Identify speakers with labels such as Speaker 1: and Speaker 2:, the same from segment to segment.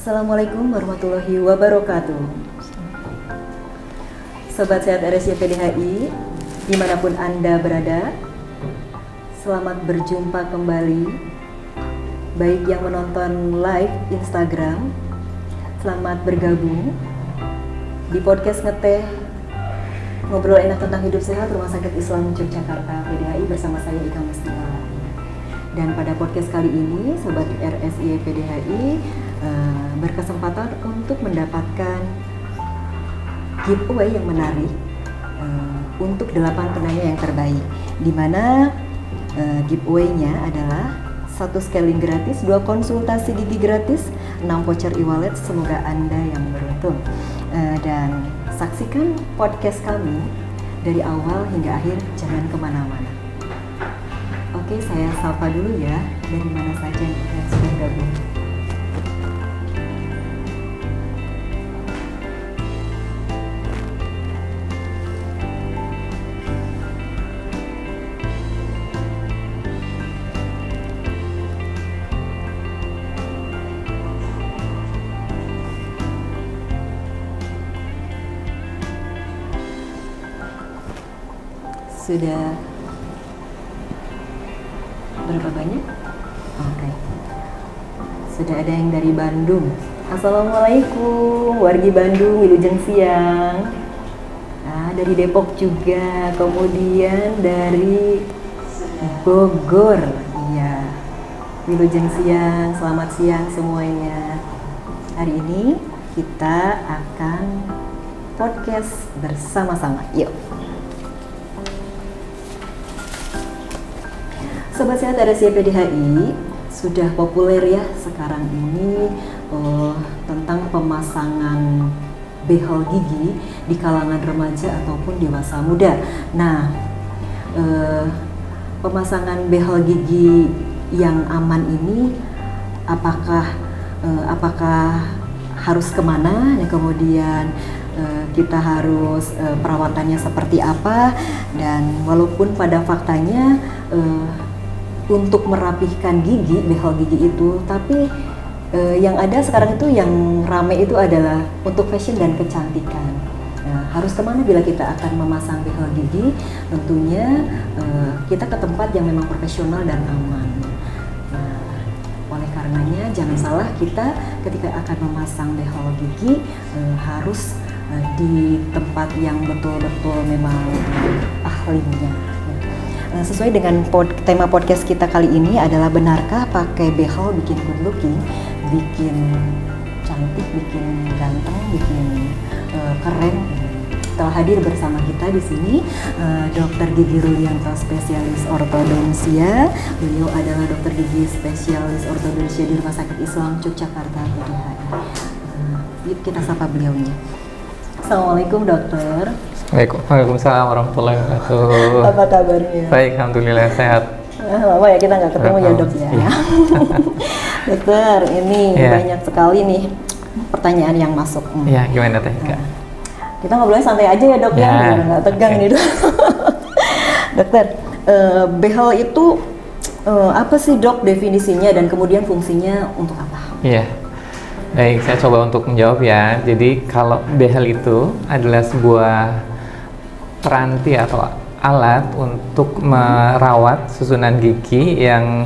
Speaker 1: Assalamualaikum warahmatullahi wabarakatuh. Sobat Sehat RSY PDHI, dimanapun Anda berada, selamat berjumpa kembali. Baik yang menonton live Instagram, selamat bergabung di podcast Ngeteh Ngobrol Enak Tentang Hidup Sehat Rumah Sakit Islam Yogyakarta PDHI bersama saya Ika Mustika. Dan pada podcast kali ini, Sobat RSY PDHI berkesempatan untuk mendapatkan giveaway yang menarik untuk 8 penanya yang terbaik, di mana giveaway-nya adalah 1 scaling gratis, 2 konsultasi gigi gratis, 6 voucher e-wallet. Semoga Anda yang beruntung. Dan saksikan podcast kami dari awal hingga akhir, jangan kemana-mana. Oke, saya sapa dulu ya, dari mana saja yang sudah gabung. Sudah berapa banyak? Oke. Sudah ada yang dari Bandung. Assalamualaikum, wargi Bandung, wilujeng siang. Nah, dari Depok juga, kemudian dari Bogor. Iya. Wilujeng siang, selamat siang semuanya. Hari ini kita akan podcast bersama-sama. Yuk. Sobat Sehat RSY PDHI, sudah populer ya sekarang ini tentang pemasangan behel gigi di kalangan remaja ataupun dewasa muda. Nah, pemasangan behel gigi yang aman ini apakah harus kemana? Ya, kemudian kita harus perawatannya seperti apa? Dan walaupun pada faktanya untuk merapihkan gigi, behel gigi itu, tapi yang ada sekarang itu yang rame itu adalah untuk fashion dan kecantikan. Nah, harus kemana bila kita akan memasang behel gigi? Tentunya kita ke tempat yang memang profesional dan aman. Nah, oleh karenanya jangan salah, kita ketika akan memasang behel gigi harus di tempat yang betul-betul memang ahlinya. Sesuai dengan tema podcast kita kali ini adalah, benarkah pakai behel bikin good looking, bikin cantik, bikin ganteng, bikin keren? Telah hadir bersama kita di sini Dr. Gigi Rulianto, spesialis ortodonsia. Beliau adalah dokter gigi spesialis ortodonsia di Rumah Sakit Islam Yogyakarta PDHI. Yuk kita sapa beliaunya. Assalamualaikum dokter.
Speaker 2: Waalaikumsalam warahmatullahi wabarakatuh.
Speaker 1: Apa kabarnya?
Speaker 2: Baik, alhamdulillah sehat.
Speaker 1: Lama ya kita nggak ketemu ya dok ya.
Speaker 2: Iya.
Speaker 1: Dokter, ini banyak sekali nih pertanyaan yang masuk.
Speaker 2: Iya, gimana teh Kak?
Speaker 1: Kita ngobrolnya santai aja ya dok ya, biar nggak tegang nih dok. Dokter, behel itu apa sih dok definisinya dan kemudian fungsinya untuk apa?
Speaker 2: Iya. Baik, saya coba untuk menjawab ya. Jadi kalau behel itu adalah sebuah peranti atau alat untuk merawat susunan gigi yang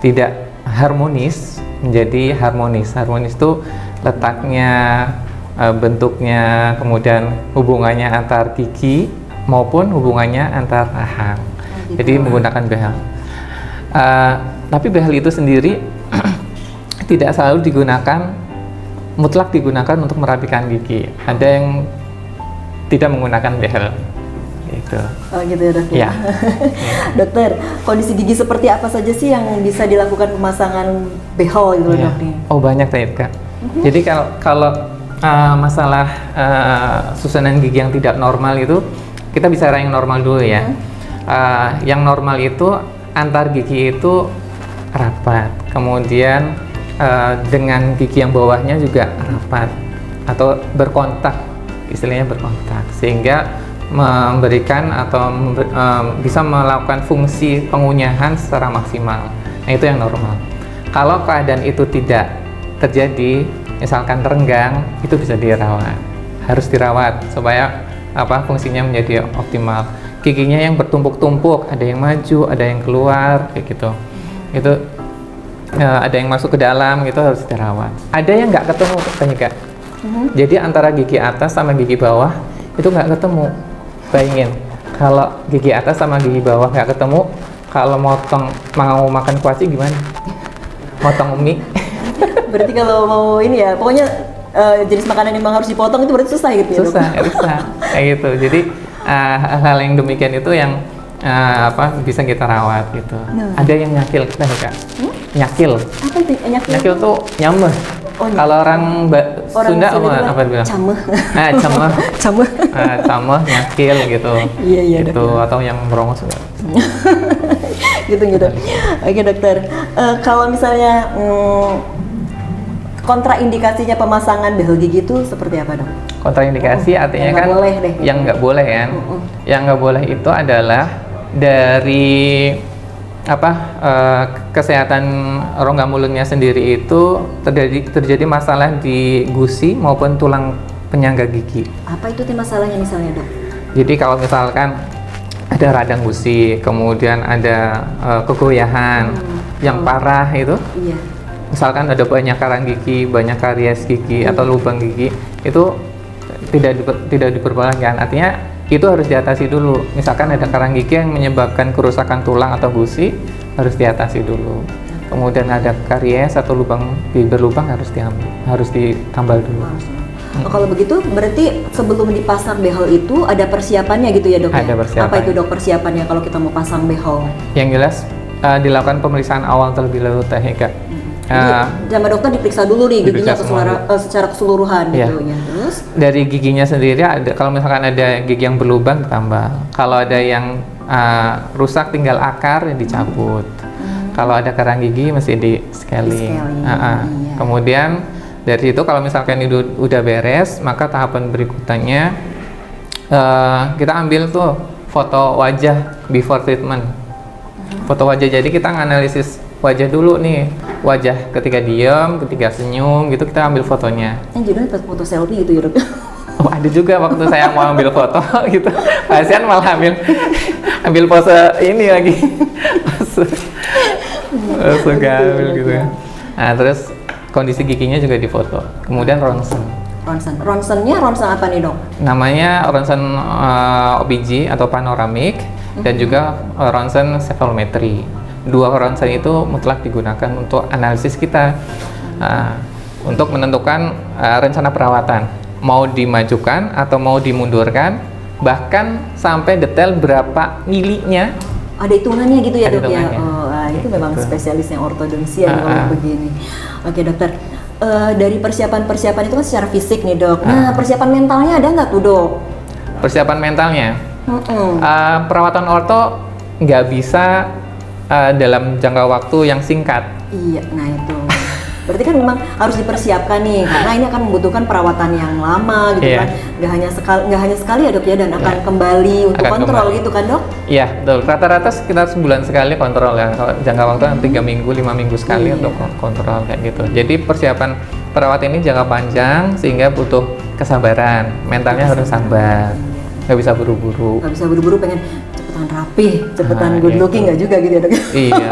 Speaker 2: tidak harmonis menjadi harmonis. Harmonis itu letaknya, bentuknya, kemudian hubungannya antar gigi maupun hubungannya antar rahang. Jadi menggunakan behel. Tapi behel itu sendiri tidak selalu mutlak digunakan untuk merapikan gigi. Ada yang tidak menggunakan behel. Gitu.
Speaker 1: Oh gitu ya dok ya. Dokter, kondisi gigi seperti apa saja sih yang bisa dilakukan pemasangan behel gitu dok nih?
Speaker 2: Oh banyak Kak. Jadi kalau masalah susunan gigi yang tidak normal itu, kita bicara yang normal dulu ya. Yang normal itu antar gigi itu rapat, kemudian dengan gigi yang bawahnya juga rapat atau berkontak, istilahnya berkontak, sehingga memberikan atau bisa melakukan fungsi pengunyahan secara maksimal. Nah, itu yang normal. Kalau keadaan itu tidak terjadi, misalkan renggang, itu bisa dirawat. Harus dirawat supaya fungsinya menjadi optimal. Giginya yang bertumpuk-tumpuk, ada yang maju, ada yang keluar, kayak gitu. Itu ada yang masuk ke dalam, gitu harus dirawat. Ada yang nggak ketemu, Kak. Jadi antara gigi atas sama gigi bawah itu nggak ketemu. Bayangin, kalau gigi atas sama gigi bawah nggak ketemu, kalau mau makan kuaci gimana? Motong mie?
Speaker 1: Berarti kalau mau ini ya, pokoknya jenis makanan yang memang harus dipotong itu berarti susah gitu ya?
Speaker 2: Susah, kayak gitu. Jadi hal-hal yang demikian itu yang bisa kita rawat gitu. Ada yang nyakil, Kak. Nyakil. Apa itu nyakil? Nyakil tuh nyameh. Kalau orang Sunda apa dibilang? Cameh. Cameh. Cameh. Cameh, nyakil gitu.
Speaker 1: Iya.
Speaker 2: Gitu, atau yang merongos juga.
Speaker 1: gitu. Oke, dokter. Kalau misalnya kontraindikasinya pemasangan behel gigi itu seperti apa, dok?
Speaker 2: Kontraindikasi artinya kan
Speaker 1: boleh deh,
Speaker 2: yang nggak boleh kan? Yang nggak boleh itu adalah dari kesehatan rongga mulutnya sendiri itu terjadi masalah di gusi maupun tulang penyangga gigi.
Speaker 1: Apa itu masalahnya misalnya, dok?
Speaker 2: Jadi kalau misalkan ada radang gusi, kemudian ada kegoyahan yang parah itu, misalkan ada banyak karang gigi, banyak karies gigi atau lubang gigi, itu tidak diperbolehkan. Artinya itu harus diatasi dulu. Misalkan ada karang gigi yang menyebabkan kerusakan tulang atau gusi, harus diatasi dulu. Kemudian ada karies atau lubang gigi berlubang, harus ditambal dulu.
Speaker 1: Kalau begitu berarti sebelum dipasang behel itu ada persiapannya gitu ya, dok?
Speaker 2: Ada persiapan.
Speaker 1: Apa itu, dok, persiapannya kalau kita mau pasang behel?
Speaker 2: Yang jelas dilakukan pemeriksaan awal terlebih dahulu, Kak.
Speaker 1: Sama dokter diperiksa dulu nih giginya secara keseluruhan gitu ya. Terus
Speaker 2: dari giginya sendiri ada, kalau misalkan ada gigi yang berlubang ditambal. Kalau ada yang rusak tinggal akar yang dicabut. Kalau ada karang gigi mesti di scaling. Kemudian dari itu kalau misalkan itu udah beres, maka tahapan berikutnya kita ambil tuh foto wajah before treatment. Foto wajah, jadi kita nganalisis wajah dulu nih, wajah ketika diam, ketika senyum gitu, kita ambil fotonya.
Speaker 1: Yang judulnya pas foto selfie gitu ya, dok?
Speaker 2: Oh, ada juga waktu saya mau ambil foto gitu, pasien malah ambil pose ini lagi, pose gaul gitu ya. Nah, terus kondisi giginya juga difoto, kemudian ronsen.
Speaker 1: Ronsennya ronsen apa nih, dok?
Speaker 2: Namanya ronsen OBG atau panoramik, dan juga ronsen cephalometry. Dua ronsen itu mutlak digunakan untuk analisis kita, untuk menentukan rencana perawatan, mau dimajukan atau mau dimundurkan, bahkan sampai detail berapa milinya.
Speaker 1: Ada hitungannya gitu ya, dok ya? Itu memang spesialis yang ortodonsia kalau begini. Oke, dokter. Dari persiapan itu kan secara fisik nih, dok. Nah, persiapan mentalnya ada nggak tuh, dok?
Speaker 2: Persiapan mentalnya? Perawatan orto nggak bisa dalam jangka waktu yang singkat.
Speaker 1: Iya, nah itu. Berarti kan memang harus dipersiapkan nih, karena ini akan membutuhkan perawatan yang lama gitu kan. Nggak hanya sekali ya, dok ya, dan akan kembali untuk kontrol gitu kan, dok?
Speaker 2: Iya, betul. Rata-rata sekitar sebulan sekali kontrol ya. Kalau jangka waktu 3 minggu, 5 minggu sekali untuk kontrol kayak gitu. Jadi persiapan perawat ini jangka panjang sehingga butuh kesabaran. Mentalnya harus sabar. Nggak bisa buru-buru.
Speaker 1: Nggak bisa buru-buru, pengen cepetan rapih, cepetan good looking, nggak juga gitu ya, dok?
Speaker 2: Iya.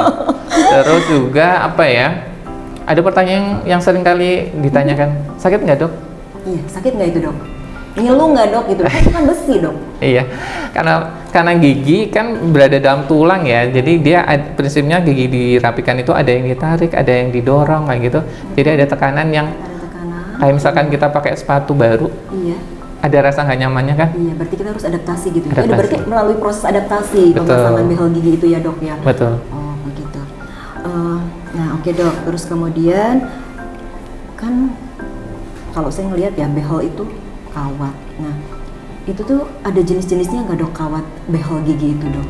Speaker 2: Terus juga apa ya? Ada pertanyaan yang sering kali ditanyakan, sakit nggak, dok?
Speaker 1: Iya, sakit nggak itu, dok? Ngilu nggak, dok? Gitu, itu kan besi, dok.
Speaker 2: Iya, karena gigi kan berada dalam tulang ya, jadi dia prinsipnya gigi dirapikan itu ada yang ditarik, ada yang didorong kayak gitu. Jadi ada tekanan yang kayak misalkan kita pakai sepatu baru. Iya. Ada rasa nggak nyamannya kan?
Speaker 1: Iya, berarti kita harus adaptasi gitu. Itu berarti melalui proses adaptasi pemasangan behel gigi itu ya, dok ya?
Speaker 2: Betul.
Speaker 1: Oh, begitu. Nah, oke, dok. Terus kemudian kan kalau saya ngelihat ya behel itu kawat. Nah, itu tuh ada jenis-jenisnya nggak, dok, kawat behel gigi itu, dok?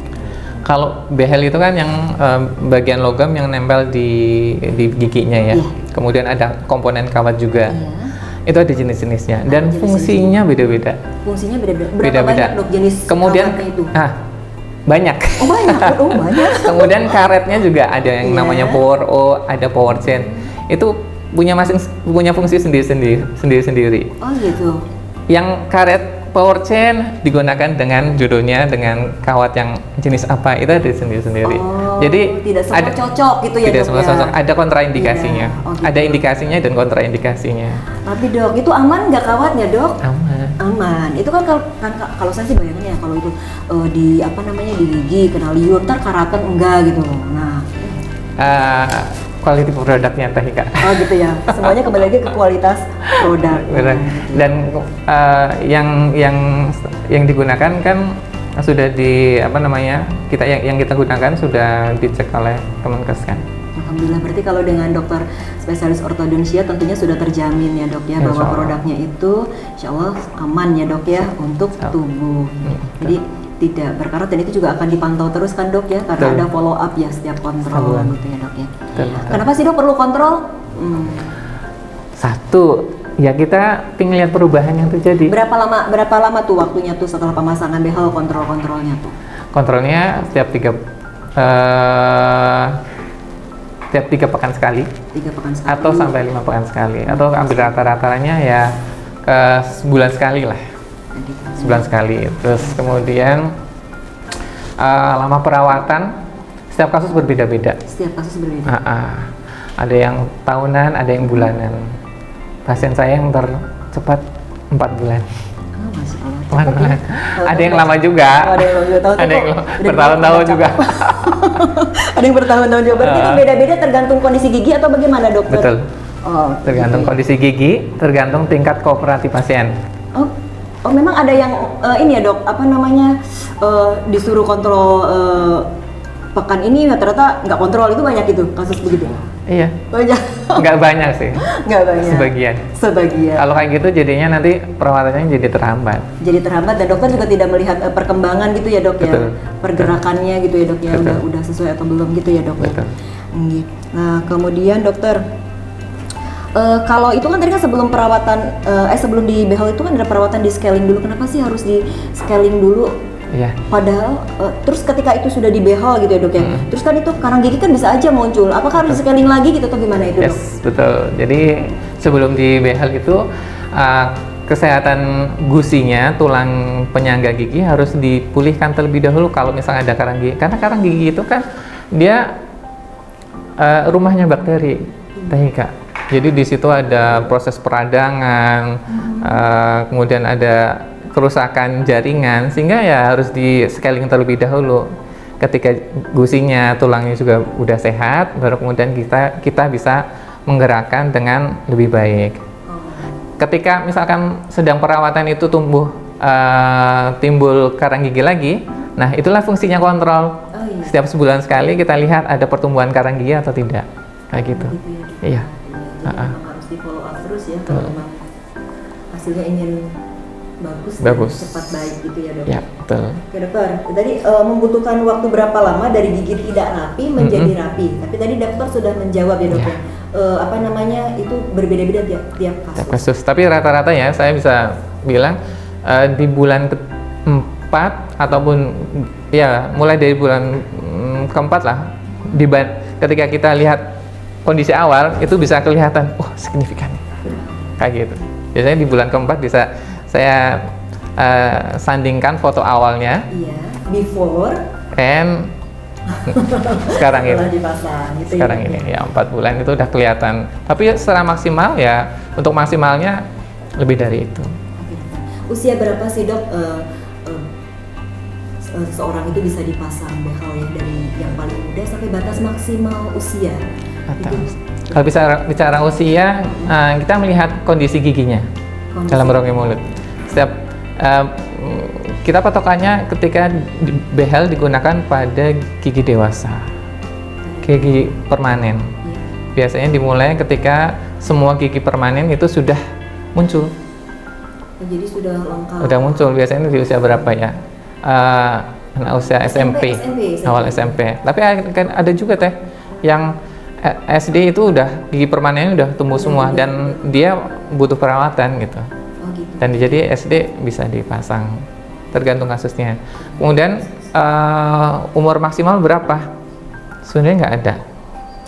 Speaker 2: Kalau behel itu kan yang bagian logam yang nempel di giginya ya. Kemudian ada komponen kawat juga. Itu ada jenis-jenisnya dan fungsinya beda-beda.
Speaker 1: Fungsinya beda-beda. Berapa banyak, dok, jenis
Speaker 2: kemudian
Speaker 1: kawatnya itu?
Speaker 2: Banyak.
Speaker 1: Oh, banyak.
Speaker 2: Kemudian karetnya juga ada yang namanya power O, ada power chain. Itu punya fungsi sendiri.
Speaker 1: Oh gitu.
Speaker 2: Yang karet power chain digunakan dengan jodohnya dengan kawat yang jenis apa itu ada sendiri-sendiri.
Speaker 1: Oh,
Speaker 2: jadi
Speaker 1: tidak semua cocok gitu ya,
Speaker 2: tidak
Speaker 1: Dok,
Speaker 2: semua
Speaker 1: ya?
Speaker 2: cocok, ada kontraindikasinya.
Speaker 1: Iya. Oh, gitu.
Speaker 2: Ada indikasinya dan kontraindikasinya.
Speaker 1: Tapi Dok, itu aman nggak kawatnya, Dok?
Speaker 2: Aman.
Speaker 1: Aman. Itu kan kalau saya sih bayangannya kalau itu di apa namanya di gigi kena liur, ntar karatan enggak gitu loh. Nah,
Speaker 2: Quality produknya Teh Ika.
Speaker 1: oh gitu ya. Semuanya kembali lagi ke kualitas produk.
Speaker 2: Benar. Dan yang digunakan kan sudah di apa namanya yang kita gunakan sudah dicek oleh Kemenkes kan.
Speaker 1: Alhamdulillah, berarti kalau dengan dokter spesialis ortodonsia tentunya sudah terjamin ya dok ya, bahwa produknya itu insya Allah aman ya dok ya untuk tubuh. Jadi tidak berkarat dan itu juga akan dipantau terus kan dok ya, karena ada follow up ya setiap kontrol gitu ya dok ya. Kenapa sih dok perlu kontrol?
Speaker 2: Satu, ya kita pengen lihat perubahan yang terjadi.
Speaker 1: Berapa lama tuh waktunya tuh setelah pemasangan behel kontrolnya tuh?
Speaker 2: Kontrolnya setiap tiga pekan sekali.
Speaker 1: 3 pekan sekali.
Speaker 2: Atau sampai 5 pekan sekali. Atau ambil rata-ratanya ya sebulan sekali lah. Sebulan sekali. Terus kemudian lama perawatan setiap kasus berbeda-beda.
Speaker 1: Setiap kasus berbeda.
Speaker 2: Ada yang tahunan, ada yang bulanan. Pasien saya yang tercepat 4 bulan.
Speaker 1: Oh, Masya Allah.
Speaker 2: Ada yang lama juga.
Speaker 1: Ada yang lama juga.
Speaker 2: Ada yang bertahun-tahun juga.
Speaker 1: Ada yang bertahun-tahun juga. Berarti itu beda-beda tergantung kondisi gigi atau bagaimana dokter?
Speaker 2: Betul.
Speaker 1: Oh,
Speaker 2: tergantung kondisi gigi, tergantung tingkat kooperatif pasien.
Speaker 1: Oh, memang ada yang ini ya dok, apa namanya disuruh kontrol pekan ini ternyata nggak kontrol, itu banyak itu kasus begitu?
Speaker 2: Iya.
Speaker 1: Banyak.
Speaker 2: Nggak banyak sih.
Speaker 1: Nggak banyak. Sebagian.
Speaker 2: Kalau kayak gitu jadinya nanti perawatannya jadi terhambat.
Speaker 1: Jadi terhambat dan dokter juga tidak melihat perkembangan gitu ya dok.
Speaker 2: Betul.
Speaker 1: Ya, pergerakannya gitu ya dok ya, udah sesuai atau belum gitu ya dok.
Speaker 2: Betul.
Speaker 1: Ya. Nah kemudian dokter, kalau itu kan tadi kan sebelum perawatan, sebelum di behel itu kan ada perawatan di scaling dulu. Kenapa sih harus di scaling dulu?
Speaker 2: Iya.
Speaker 1: Padahal terus ketika itu sudah di behel gitu ya dok ya. Terus kan itu karang gigi kan bisa aja muncul. Apakah harus di scaling lagi gitu atau gimana itu dok?
Speaker 2: Yes, betul. Jadi sebelum di behel itu kesehatan gusinya, tulang penyangga gigi harus dipulihkan terlebih dahulu kalau misalnya ada karang gigi. Karena karang gigi itu kan dia rumahnya bakteri, Teh Ika. Jadi di situ ada proses peradangan, kemudian ada kerusakan jaringan, sehingga ya harus di scaling terlebih dahulu. Ketika gusinya, tulangnya juga udah sehat, baru kemudian kita bisa menggerakkan dengan lebih baik. Ketika misalkan sedang perawatan itu timbul karang gigi lagi, nah itulah fungsinya kontrol. Setiap sebulan sekali kita lihat ada pertumbuhan karang gigi atau tidak, kayak gitu. Iya.
Speaker 1: Harus di follow up terus ya kalau memang hasilnya ingin bagus. Cepat baik gitu ya dok.
Speaker 2: Ya, betul.
Speaker 1: Oke dokter, tadi membutuhkan waktu berapa lama dari gigi tidak rapi menjadi rapi? Tapi tadi dokter sudah menjawab ya dok ya. Apa namanya itu berbeda-beda tiap kasus.
Speaker 2: Tapi rata-rata ya saya bisa bilang di bulan keempat ataupun ya mulai dari bulan keempat lah, ketika kita lihat kondisi awal itu bisa kelihatan, signifikan kayak gitu. Biasanya di bulan keempat bisa saya sandingkan foto awalnya,
Speaker 1: before
Speaker 2: and sekarang ini.
Speaker 1: Gitu
Speaker 2: sekarang ini ya 4 bulan itu udah kelihatan. Tapi secara maksimal ya untuk maksimalnya lebih dari itu.
Speaker 1: Usia berapa sih dok seseorang itu bisa dipasang behel ya, dari yang paling muda sampai batas maksimal usia?
Speaker 2: Kalau bicara usia, kita melihat kondisi giginya dalam rongga mulut. Setiap kita patokannya ketika behel digunakan pada gigi dewasa, gigi permanen. Biasanya dimulai ketika semua gigi permanen itu sudah muncul.
Speaker 1: Jadi sudah lengkap.
Speaker 2: Udah muncul biasanya di usia berapa ya? Anak usia SMP, awal SMP. Tapi kan ada juga teh yang SD itu udah gigi permanennya udah tumbuh semua dan dia butuh perawatan gitu. Dan jadi SD bisa dipasang, tergantung kasusnya. Kemudian umur maksimal berapa? Sebenarnya nggak ada.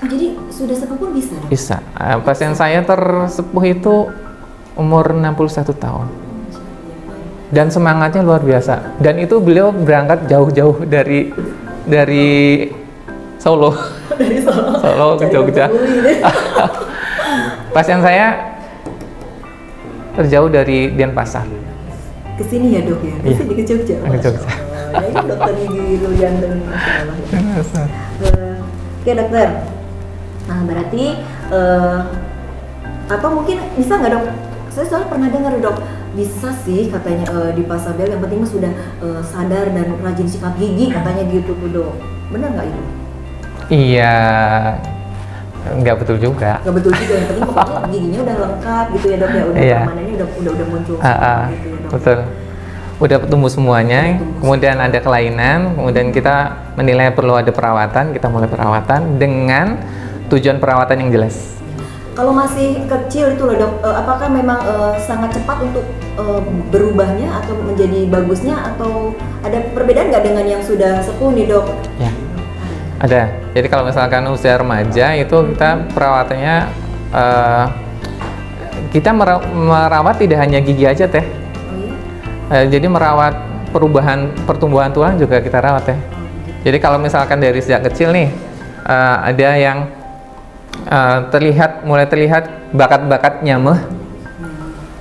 Speaker 1: Jadi sudah sepuh pun bisa dok?
Speaker 2: Bisa. Pasien saya tersepuh itu umur 61 tahun. Dan semangatnya luar biasa. Dan itu beliau berangkat jauh-jauh dari Solo.
Speaker 1: Dari Solo.
Speaker 2: Solo ke Jogja. Pasien saya terjauh dari Denpasar.
Speaker 1: Kesini ya dok ya? Kesini ke Jogja?
Speaker 2: Ke Jogja.
Speaker 1: Ya ini dokter gigi Rulianto ini, Masya Allah. Oke dokter, nah berarti apa mungkin bisa nggak dok? Saya soalnya pernah dengar dok, bisa sih katanya di Pasabel yang penting sudah sadar dan rajin sikat gigi katanya gitu tuh dok. Benar nggak itu?
Speaker 2: Iya, nggak betul juga.
Speaker 1: Nggak betul juga, yang penting pokoknya giginya udah lengkap gitu ya dok ya, udah permanennya udah muncul gitu ya dok.
Speaker 2: Betul. Udah tumbuh semuanya, kemudian ada kelainan, kemudian kita menilai perlu ada perawatan, kita mulai perawatan dengan tujuan perawatan yang jelas.
Speaker 1: Kalau masih kecil itu loh dok, apakah memang sangat cepat untuk berubahnya atau menjadi bagusnya, atau ada perbedaan nggak dengan yang sudah sepuh nih dok?
Speaker 2: Ya, ada. Jadi kalau misalkan usia remaja itu kita perawatannya, kita merawat tidak hanya gigi aja teh. Jadi merawat pertumbuhan tulang juga kita rawat ya. Jadi kalau misalkan dari sejak kecil nih, ada yang mulai terlihat bakat-bakat nyameh,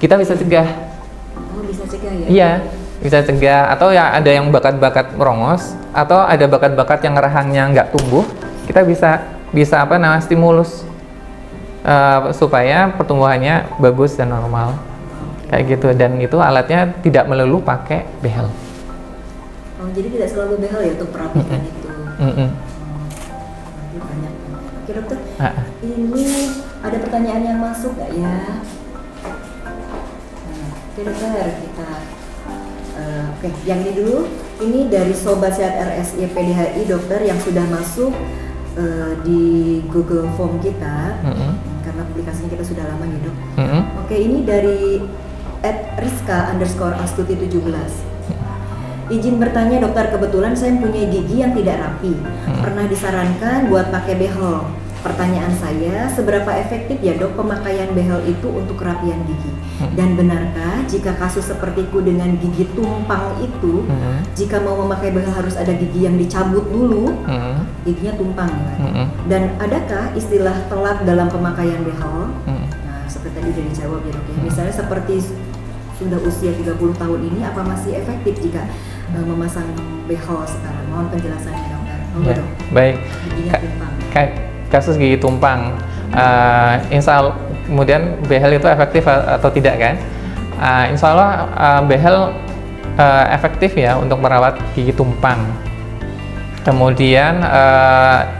Speaker 2: kita bisa cegah.
Speaker 1: Oh, bisa cegah ya?
Speaker 2: Iya, bisa cegah. Atau ya ada yang bakat-bakat merongos, atau ada bakat-bakat yang rahangnya nggak tumbuh, kita bisa stimulus supaya pertumbuhannya bagus dan normal. Kayak gitu, dan itu alatnya tidak melulu pakai behel.
Speaker 1: Oh, jadi tidak selalu behel ya untuk perapikan itu. Banyak. Oke dokter, ini ada pertanyaan yang masuk nggak ya? Oke dokter, kita oke, yang ini dulu. Ini dari Sobat Sehat RSI PDHI dokter yang sudah masuk di Google Form kita, karena publikasinya kita sudah lama nih dok. Oke, ini dari @rizka_astuti17. Izin bertanya dokter, kebetulan saya punya gigi yang tidak rapi. Pernah disarankan buat pakai behel. Pertanyaan saya, seberapa efektif ya dok pemakaian behel itu untuk kerapian gigi? Dan benarkah jika kasus sepertiku dengan gigi tumpang itu, jika mau memakai behel harus ada gigi yang dicabut dulu, giginya tumpang ya? Dan adakah istilah telat dalam pemakaian behel? Nah, seperti tadi udah dijawab ya dok ya. Misalnya seperti sudah usia 30 tahun ini, apa masih efektif jika memasang behel sekarang? Mohon penjelasannya dokter.
Speaker 2: Ya, baik.
Speaker 1: Giginya tumpang.
Speaker 2: Kasus gigi tumpang, insya Allah kemudian behel itu efektif atau tidak kan? Insya Allah behel efektif ya untuk merawat gigi tumpang. Kemudian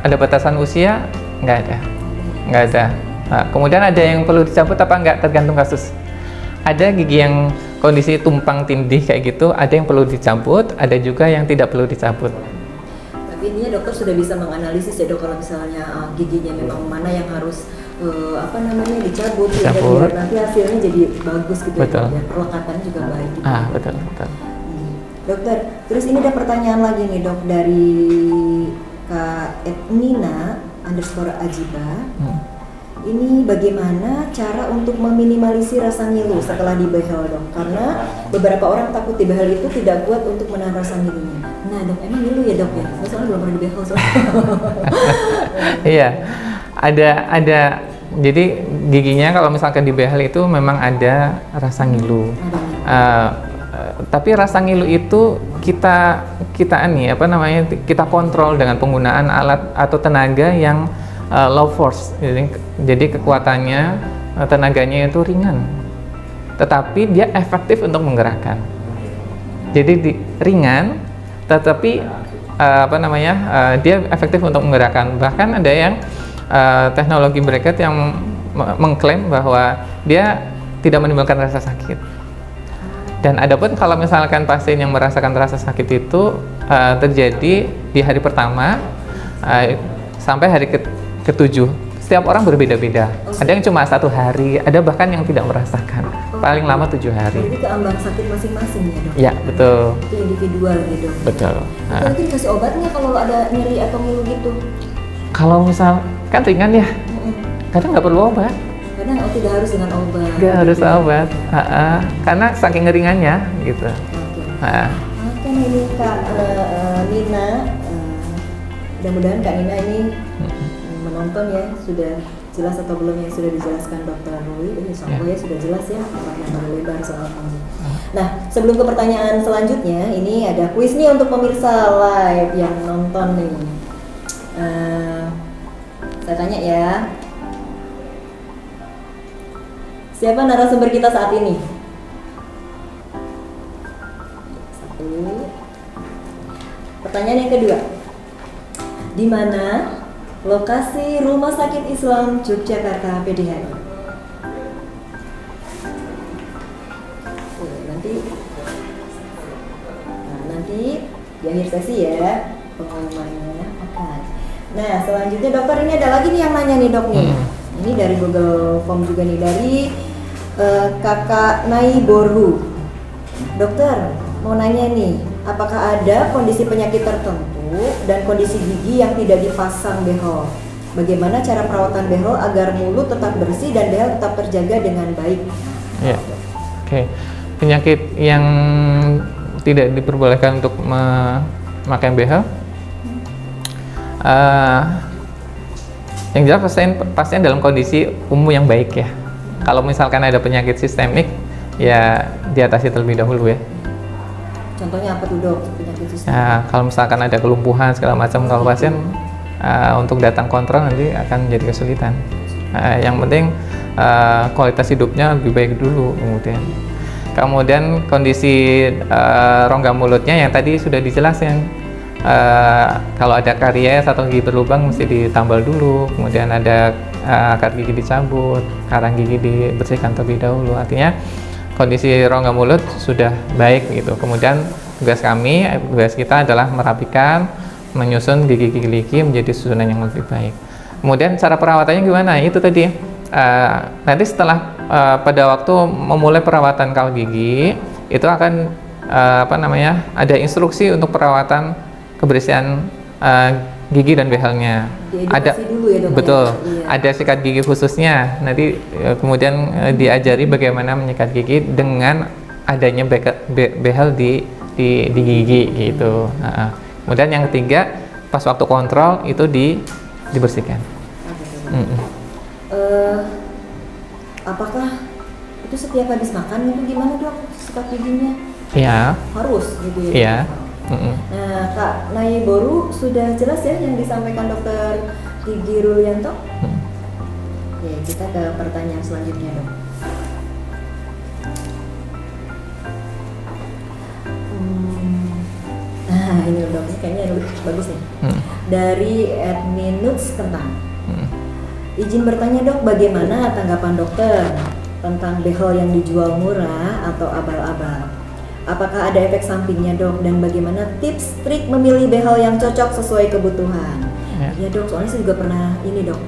Speaker 2: ada batasan usia? Nggak ada. Kemudian ada yang perlu dicabut apa nggak, tergantung kasus. Ada gigi yang kondisi tumpang tindih kayak gitu, ada yang perlu dicabut, ada juga yang tidak perlu dicabut.
Speaker 1: Tapi intinya dokter sudah bisa menganalisis ya dok, kalau misalnya giginya memang mana yang harus dicabut, ya, biar nanti hasilnya jadi bagus gitu.
Speaker 2: Betul.
Speaker 1: Ya, perlekatannya juga baik gitu.
Speaker 2: Betul.
Speaker 1: Dokter, terus ini ada pertanyaan lagi nih dok dari Kak Ednina_Ajiba. Ini bagaimana cara untuk meminimalisir rasa ngilu setelah dibehel dok? Karena beberapa orang takut dibehel itu tidak kuat untuk menahan rasa ngilunya. Nah dok, emang ngilu ya dok ya? Saya soalnya belum pernah dibehel soalnya.
Speaker 2: Iya, ada. Jadi giginya kalau misalkan dibehel itu memang ada rasa ngilu. Tapi rasa ngilu itu kita kontrol dengan penggunaan alat atau tenaga yang low force, jadi kekuatannya, tenaganya itu ringan, tetapi dia efektif untuk menggerakkan. Jadi ringan, tetapi dia efektif untuk menggerakkan. Bahkan ada yang teknologi bracket yang mengklaim bahwa dia tidak menimbulkan rasa sakit. Dan adapun kalau misalkan pasien yang merasakan rasa sakit itu terjadi di hari pertama sampai hari ketujuh, setiap orang berbeda-beda. Ada yang cuma 1 hari, ada bahkan yang tidak merasakan. Paling lama 7 hari.
Speaker 1: Jadi keambang sakit masing-masing ya dok?
Speaker 2: Ya, betul.
Speaker 1: Itu individual gitu dok?
Speaker 2: Betul.
Speaker 1: Itu dikasih obatnya kalau ada nyeri atau ngilu gitu?
Speaker 2: Kalau misal kan ringan ya, kadang nggak perlu obat.
Speaker 1: Kadang tidak harus dengan obat.
Speaker 2: Nggak harus obat, karena saking ringannya gitu.
Speaker 1: Oke, ini Kak Nina, mudah-mudahan Kak Nina ini menonton ya, sudah jelas atau belum yang sudah dijelaskan Dokter Ruli. Ini ya sudah jelas ya, yang lebar soal ini. Nah, sebelum ke pertanyaan selanjutnya, ini ada kuis nih untuk pemirsa live yang nonton nih. Saya tanya ya, siapa narasumber kita saat ini? Satu. Pertanyaan yang kedua, di mana lokasi Rumah Sakit Islam Yogyakarta PDHI? Nanti di akhir sesi ya pengumumannya. Oke. Nah, selanjutnya dokter, ini ada lagi nih yang nanya nih dok nih. Ini dari Google Form juga nih, dari Kakak Nai Boru. Dokter, mau nanya nih, apakah ada kondisi penyakit tertentu dan kondisi gigi yang tidak dipasang behel? Bagaimana cara perawatan behel agar mulut tetap bersih dan behel tetap terjaga dengan baik?
Speaker 2: Ya, oke. Penyakit yang tidak diperbolehkan untuk memakai behel, yang jelas pasien dalam kondisi umum yang baik ya. Kalau misalkan ada penyakit sistemik, ya diatasi terlebih dahulu ya.
Speaker 1: Contohnya apa tuh dok, penyakit sistemik?
Speaker 2: Nah, kalau misalkan ada kelumpuhan segala macam, kalau pasien untuk datang kontrol nanti akan menjadi kesulitan. Yang penting kualitas hidupnya lebih baik dulu kemudian kondisi rongga mulutnya yang tadi sudah dijelasin. Kalau ada karies atau gigi berlubang mesti ditambal dulu, kemudian ada akar gigi dicabut, karang gigi dibersihkan terlebih dahulu. Artinya kondisi rongga mulut sudah baik gitu. Kemudian tugas kita adalah merapikan, menyusun gigi-gigi menjadi susunan yang lebih baik. Kemudian cara perawatannya gimana? Itu tadi nanti setelah pada waktu memulai perawatan kawat gigi itu akan ada instruksi untuk perawatan kebersihan gigi dan behelnya. Ada
Speaker 1: dulu ya, dok,
Speaker 2: betul,
Speaker 1: ya?
Speaker 2: ada sikat gigi khususnya. Nanti kemudian diajari bagaimana menyikat gigi dengan adanya behel di gigi gitu. Kemudian yang ketiga, pas waktu kontrol itu dibersihkan.
Speaker 1: Apakah itu setiap habis makan itu gimana dok, sikat giginya?
Speaker 2: Iya.
Speaker 1: Harus gitu ya?
Speaker 2: Iya.
Speaker 1: Nah, Kak Nai Boru sudah jelas ya yang disampaikan Dokter Gigi Rulianto. Oke, kita ke pertanyaan selanjutnya dok. Nah, ini dok, kayaknya bagus nih. Dari Adminuts Kentang. Izin bertanya dok, bagaimana tanggapan dokter tentang behel yang dijual murah atau abal-abal? Apakah ada efek sampingnya dok, dan bagaimana tips trik memilih behel yang cocok sesuai kebutuhan? Ya dok, soalnya saya juga pernah ini dok,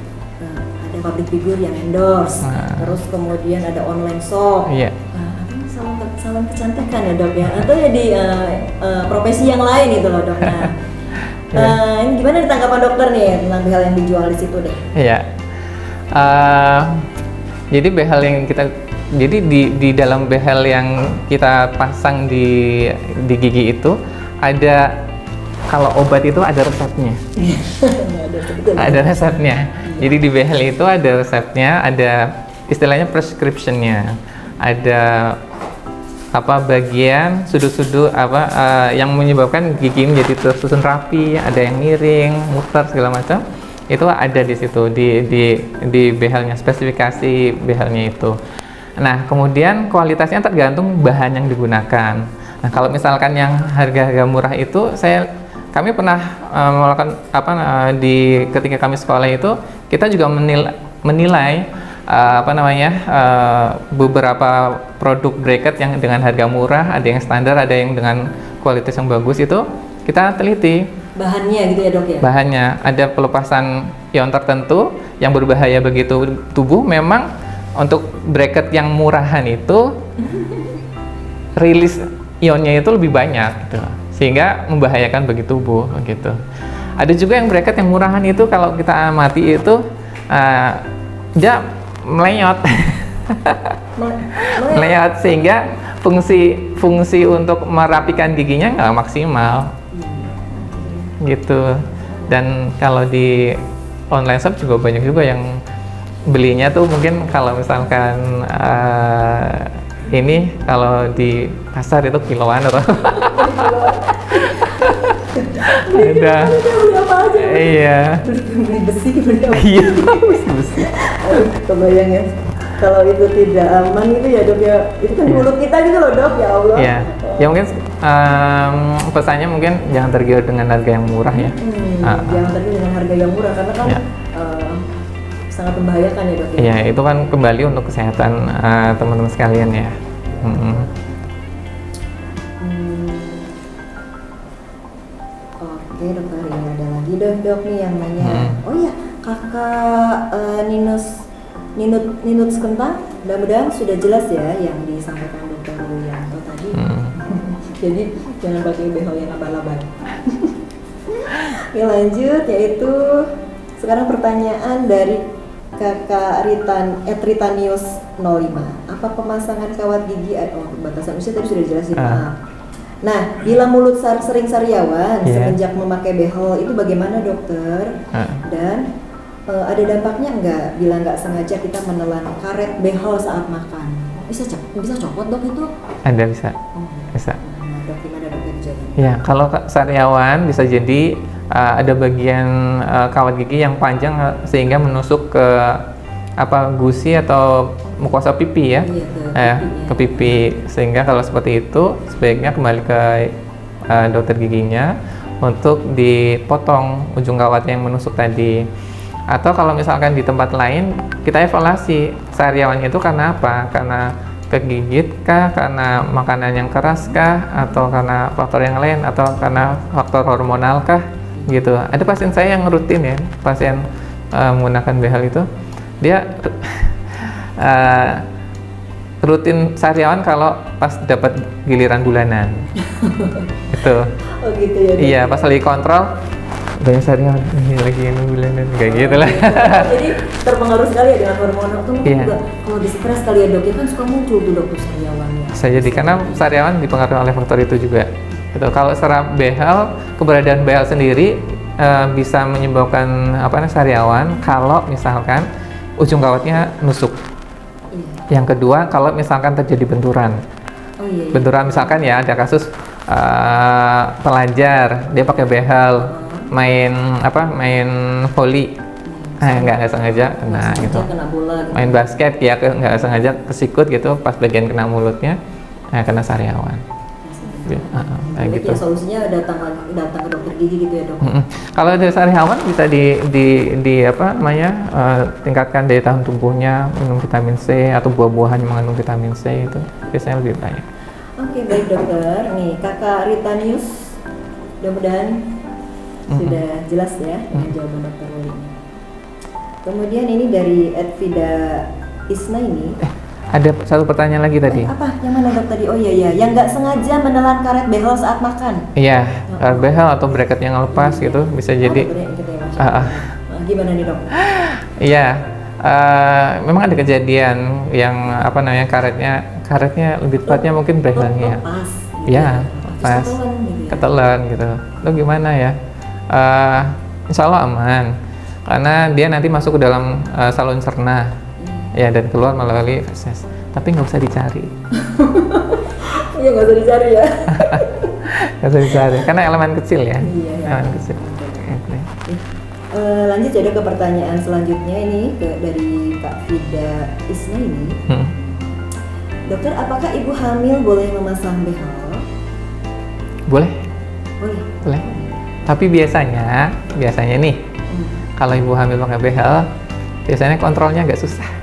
Speaker 1: ada public figure yang endorse, terus kemudian ada online shop, salon kecantikan ya dok ya, atau ya di profesi yang lain itu loh dok. Nah, ini gimana tanggapan dokter nih tentang behel yang dijual di situ deh?
Speaker 2: Iya. Jadi behel yang di dalam behel yang kita pasang di gigi itu ada, kalau obat itu ada resepnya. Ada resepnya. Jadi di behel itu ada resepnya, ada istilahnya prescriptionnya, ada bagian sudut-sudut yang menyebabkan gigi menjadi tersusun rapi, ada yang miring, muter segala macam. Itu ada di situ di behelnya, spesifikasi behelnya itu. Nah, kemudian kualitasnya tergantung bahan yang digunakan. Nah, kalau misalkan yang harga-harga murah itu, kami pernah melakukan ketika kami sekolah itu, kita juga menilai beberapa produk bracket yang dengan harga murah, ada yang standar, ada yang dengan kualitas yang bagus, itu kita teliti
Speaker 1: bahannya gitu ya dok ya?
Speaker 2: Bahannya, ada pelepasan ion tertentu yang berbahaya bagi tubuh. Memang untuk bracket yang murahan itu rilis ionnya itu lebih banyak gitu, sehingga membahayakan bagi tubuh gitu. Ada juga yang bracket yang murahan itu kalau kita amati itu dia melenyot. Melenyot sehingga fungsi untuk merapikan giginya nggak maksimal gitu. Dan kalau di online shop juga banyak juga yang belinya tuh mungkin kalau misalkan ini kalau di pasar itu kiloan atau ada. Iya.
Speaker 1: Beli besi, beli apa?
Speaker 2: Iya, besi.
Speaker 1: Kebayang ya. Kalau itu tidak aman itu ya dok ya, itu kan mulut kita gitu loh dok, ya Allah.
Speaker 2: Iya. Ya mungkin pesannya mungkin jangan tergiur dengan harga yang murah ya.
Speaker 1: Jangan tergiur dengan harga yang murah karena kan
Speaker 2: Ya.
Speaker 1: Sangat membahayakan ya dok ya.
Speaker 2: Iya, itu kan kembali untuk kesehatan teman-teman sekalian ya.
Speaker 1: Oke dokter, ini ada lagi dok nih yang nanya. Oh iya, kakak Ninut Skentang, mudah-mudahan sudah jelas ya yang disampaikan dokter Ruyanto tadi. Jadi jangan pakai behel yang abal-abal. Oke lanjut, yaitu sekarang pertanyaan dari kakak Ritanius 05. Apa pemasangan kawat gigi? Batasan usia tadi sudah jelas ya. Nah, bila mulut sering sariawan semenjak memakai behel itu bagaimana dokter? Dan ada dampaknya enggak bila nggak sengaja kita menelan karet behel saat makan? Bisa copot dok itu?
Speaker 2: Ada bisa. Bisa.
Speaker 1: Dok, gimana dok jawabannya?
Speaker 2: Ya, kalau sariawan bisa jadi ada bagian kawat gigi yang panjang sehingga menusuk ke gusi atau mukosa pipi ya. Ke pipi, sehingga kalau seperti itu sebaiknya kembali ke dokter giginya untuk dipotong ujung kawat yang menusuk tadi. Atau kalau misalkan di tempat lain kita evaluasi sariawannya itu karena apa? Karena kegigit kah, karena makanan yang keras kah, atau karena faktor yang lain, atau karena faktor hormonal kah gitu. Ada pasien saya yang rutin ya, pasien menggunakan behel itu dia rutin sariawan kalau pas dapat giliran bulanan. Itu.
Speaker 1: Oh gitu ya.
Speaker 2: Iya, pas lagi kontrol banyak sariawan, ini lagi bulanan kayak gitu lah.
Speaker 1: Jadi terpengaruh sekali ya dengan hormonal. Itu mungkin juga kalau di stres kali ya dok, ya kan suka muncul tuh dok sariawannya.
Speaker 2: Bisa jadi karena sariawan dipengaruhi oleh faktor itu juga. Gitu. Kalau secara behel, keberadaan behel sendiri bisa menyebabkan sariawan kalau misalkan ujung kawatnya nusuk. Yang kedua, kalau misalkan terjadi benturan. Benturan misalkan ya ada kasus pelajar dia pakai behel main voli, nggak sengaja kena gitu. Main basket ya nggak sengaja kesikut gitu pas bagian kena mulutnya, kena sariawan.
Speaker 1: Kayak gitu. Ya, solusinya datang ke dokter gigi gitu ya dok.
Speaker 2: Kalau ada sariawan bisa tingkatkan daya tahan tubuhnya, minum vitamin C atau buah-buahan yang mengandung vitamin C itu biasanya lebih baik. Oke,
Speaker 1: baik dokter. Nih kakak Ritanius, mudah-mudahan sudah jelas ya dengan jawaban dokter ini. Kemudian ini dari Edvida Isna ini.
Speaker 2: Ada satu pertanyaan lagi tadi.
Speaker 1: Apa? Yang mana dok tadi? Oh iya, yang nggak sengaja menelan karet behel saat makan.
Speaker 2: Iya, karet behel atau bracket yang lepas gitu bisa jadi.
Speaker 1: Gimana nih dok?
Speaker 2: Iya, memang ada kejadian yang karetnya lebih tepatnya mungkin behelnya.
Speaker 1: Lepas.
Speaker 2: Iya, lepas. Ketelan gitu. Lo gimana ya? Insya Allah aman, karena dia nanti masuk ke dalam saluran cerna. Ya, dan keluar melalui feses. Tapi nggak usah dicari.
Speaker 1: Iya, nggak usah dicari ya.
Speaker 2: Nggak usah dicari, karena elemen kecil ya. Elemen kecil.
Speaker 1: Lanjut ya ke pertanyaan selanjutnya ini dari Kak Frida Isna ini. Dokter, apakah ibu hamil boleh memasang behel?
Speaker 2: Boleh.
Speaker 1: Boleh.
Speaker 2: Tapi biasanya nih, kalau ibu hamil pakai behel, biasanya kontrolnya agak susah.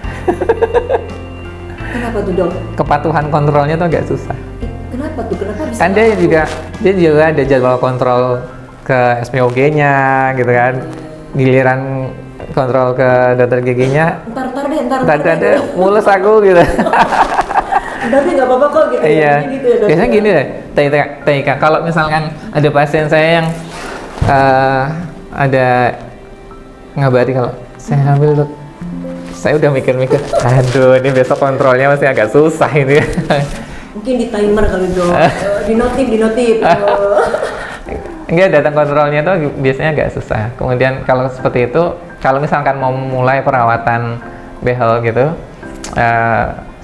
Speaker 1: Kenapa tuh dok?
Speaker 2: Kepatuhan kontrolnya tuh agak susah.
Speaker 1: Kenapa tuh? Kenapa bisa?
Speaker 2: Kan dia juga ada jadwal kontrol ke SPOG-nya gitu kan. Giliran kontrol ke dokter giginya. Ntar deh, mulus aku gitu.
Speaker 1: Tapi nggak apa-apa kok gitu.
Speaker 2: Iya.
Speaker 1: Gitu ya,
Speaker 2: biasanya gini deh, Taika. Kalau misalkan ada pasien saya yang ada ngabari kalau saya hamil dok, saya udah mikir-mikir, aduh ini besok kontrolnya masih agak susah ini.
Speaker 1: Mungkin di timer kali dok, di notif.
Speaker 2: Enggak, datang kontrolnya tuh biasanya agak susah. Kemudian kalau seperti itu, kalau misalkan mau mulai perawatan behel gitu,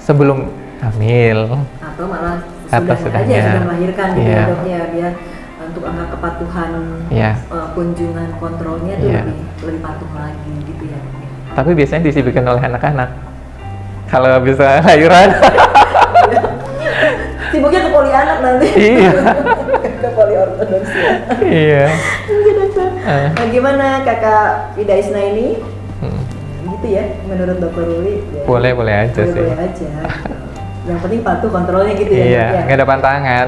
Speaker 2: sebelum hamil
Speaker 1: atau malah
Speaker 2: atau
Speaker 1: sudah melahirkan gitu
Speaker 2: Iya.
Speaker 1: ya dok ya, biar untuk angka kepatuhan
Speaker 2: Iya.
Speaker 1: kunjungan kontrolnya tuh
Speaker 2: Iya.
Speaker 1: lebih patuh lagi gitu ya.
Speaker 2: Tapi biasanya disibukkan oleh anak-anak. Kalau bisa lahiran.
Speaker 1: Sibuknya ke poli anak nanti.
Speaker 2: Iya.
Speaker 1: Ke poli ortodoks ya.
Speaker 2: Iya.
Speaker 1: Oke, dokter. Nah, gimana kakak Ida Isna ini? Gitu ya, menurut dokter Ruli? Ya.
Speaker 2: Boleh aja sih.
Speaker 1: Boleh aja. Yang penting patuh kontrolnya gitu ya.
Speaker 2: Iya,
Speaker 1: Dok, ya?
Speaker 2: nggak ada pantangan.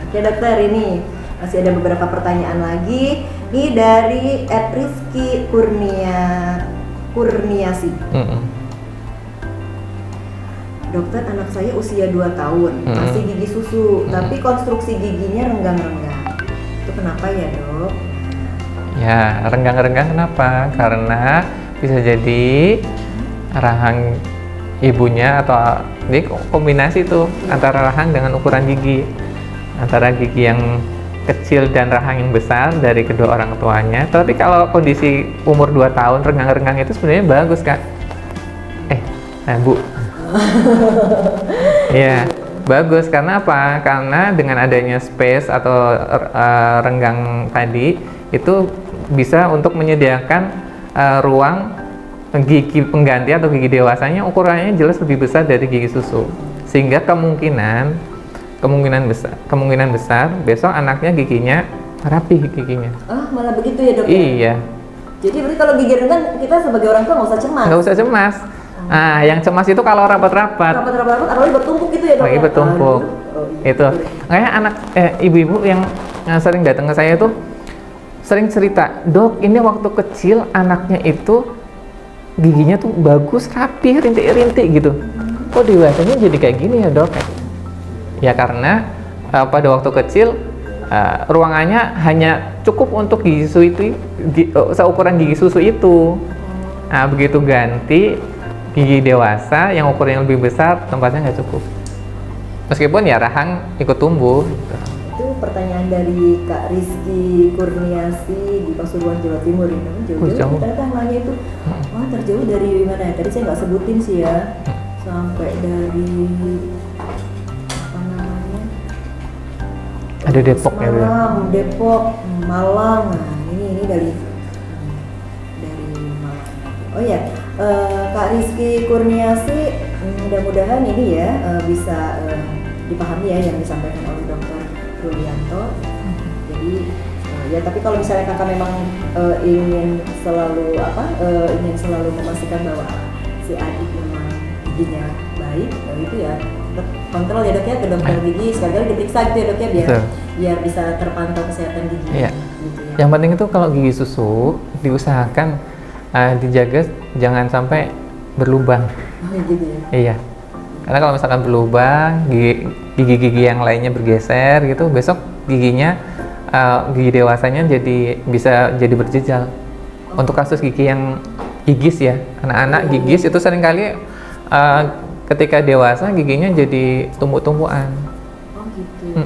Speaker 1: Oke dokter, ini masih ada beberapa pertanyaan lagi. Ini dari @Rizky Kurniasi. Dokter, anak saya usia 2 tahun, masih gigi susu, tapi konstruksi giginya renggang-renggang. Itu kenapa ya dok?
Speaker 2: Ya, renggang-renggang kenapa? Karena bisa jadi rahang ibunya atau ini kombinasi tuh antara rahang dengan ukuran gigi. Antara gigi yang kecil dan rahang yang besar dari kedua orang tuanya. Tapi kalau kondisi umur 2 tahun renggang-renggang itu sebenarnya bagus, Kak. Bu. Iya, bagus karena apa? Karena dengan adanya space atau renggang tadi itu bisa untuk menyediakan ruang gigi pengganti atau gigi dewasanya ukurannya jelas lebih besar dari gigi susu, sehingga kemungkinan besar besok anaknya giginya rapi giginya.
Speaker 1: Malah begitu ya dok?
Speaker 2: Iya.
Speaker 1: Jadi berarti kalau gigi renggang kita sebagai orang tua nggak usah cemas?
Speaker 2: Nggak usah cemas. Yang cemas itu kalau rapat-rapat.
Speaker 1: Rapat-rapat, apalagi bertumpuk gitu ya dok?
Speaker 2: Apalagi bertumpuk. Itu. Kayak anak ibu-ibu yang sering datang ke saya itu sering cerita, dok ini waktu kecil anaknya itu giginya tuh bagus, rapi, rintik-rintik gitu. Kok dewasanya jadi kayak gini ya dok? Ya karena pada waktu kecil ruangannya hanya cukup untuk gigi susu itu, seukuran gigi susu itu. Nah begitu ganti gigi dewasa yang ukurannya lebih besar, tempatnya nggak cukup. Meskipun ya rahang ikut tumbuh. Gitu.
Speaker 1: Itu pertanyaan dari Kak Rizky Kurniasi di Pasuruan, Jawa Timur ini. Jauh-jauh. Ternyata nanya itu, terjauh dari mana ya? Tadi saya nggak sebutin sih ya. Sampai dari apa namanya?
Speaker 2: Ada Depok ya?
Speaker 1: Depok, Malang. Nah, ini dari Malang. Oh ya. Kak Rizky Kurniasi, mudah-mudahan ini ya bisa dipahami ya yang disampaikan oleh Dr. Rulianto. Jadi ya tapi kalau misalnya kakak memang ingin selalu memastikan bahwa si adik memang giginya baik, itu ya tetap kontrol ya dok ya ke dokter gigi, sekali-kali diperiksa gitu ya dok ya biar bisa terpantau kesehatan gigi.
Speaker 2: Iya.
Speaker 1: Gitu ya.
Speaker 2: Yang penting itu kalau gigi susu diusahakan dijaga jangan sampai berlubang.
Speaker 1: Gitu ya.
Speaker 2: Iya. Karena kalau misalkan berlubang, gigi-gigi yang lainnya bergeser gitu, besok giginya gigi dewasanya bisa jadi berjejal. Untuk kasus gigi yang gigis ya, anak-anak gigis itu seringkali ketika dewasa giginya jadi tumpuk-tumpukan.
Speaker 1: Oh gitu.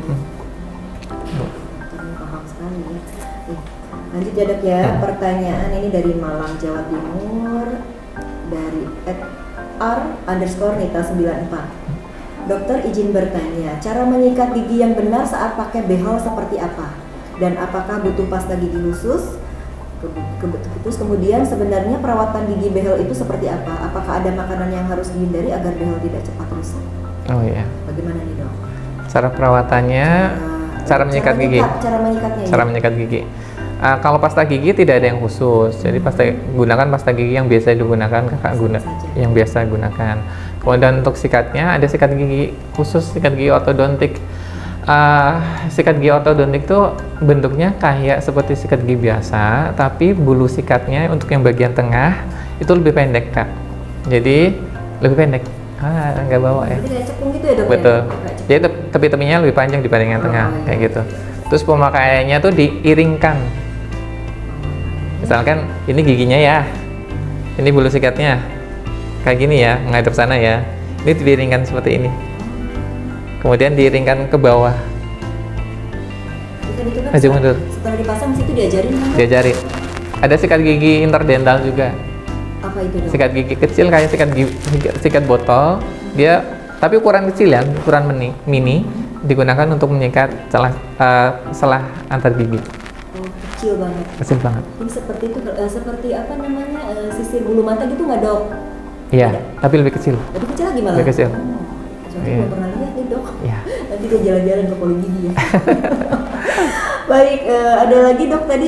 Speaker 1: Paham sekali ya. Lanjut ya dok ya, pertanyaan ini dari Malang, Jawa Timur, dari @r_nita94. Dokter izin bertanya, cara menyikat gigi yang benar saat pakai behel seperti apa? Dan apakah butuh pasta gigi khusus? Terus kemudian sebenarnya perawatan gigi behel itu seperti apa? Apakah ada makanan yang harus dihindari agar behel tidak cepat rusak?
Speaker 2: Oh iya.
Speaker 1: Bagaimana nih dok?
Speaker 2: Cara perawatannya, cara menyikat gigi.
Speaker 1: Cara menyikatnya.
Speaker 2: Cara menyikat gigi. Kalau pasta gigi tidak ada yang khusus, jadi gunakan pasta gigi yang biasa digunakan yang biasa gunakan. Kemudian untuk sikatnya ada sikat gigi khusus, sikat gigi ortodontik. Sikat gigi ortodontik itu bentuknya kayak seperti sikat gigi biasa, tapi bulu sikatnya untuk yang bagian tengah itu lebih pendek kak. Jadi lebih pendek. Nggak bawa ya.
Speaker 1: Jadi kayak cekung gitu ya dok?
Speaker 2: Betul. Jadi tepi-tepinya lebih panjang dibanding yang tengah, kayak gitu. Terus pemakaiannya tuh diiringkan. Misalkan ini giginya ya, ini bulu sikatnya, kayak gini ya, ngadep sana ya. Ini diiringkan seperti ini. Kemudian diiringkan ke bawah.
Speaker 1: Bukan itu kan
Speaker 2: Maju mundur.
Speaker 1: setelah dipasang situ diajarin kan?
Speaker 2: Diajarin. Ada sikat gigi interdental juga.
Speaker 1: Apa itu dok?
Speaker 2: Sikat gigi kecil kayak sikat botol. Dia tapi ukuran kecil ya, ukuran mini digunakan untuk menyikat selah antar gigi.
Speaker 1: Oh, kecil banget.
Speaker 2: Kecil banget.
Speaker 1: Ini seperti itu, seperti apa namanya, sisir bulu mata gitu nggak dok?
Speaker 2: Iya,
Speaker 1: Ada.
Speaker 2: tapi lebih kecil.
Speaker 1: Lebih kecil lagi malah?
Speaker 2: Lebih kecil.
Speaker 1: Oh, soalnya
Speaker 2: Iya.
Speaker 1: belum pernah lihat nih dok.
Speaker 2: Iya.
Speaker 1: Nanti dia jalan-jalan ke poli gigi ya. Baik, ada lagi dok tadi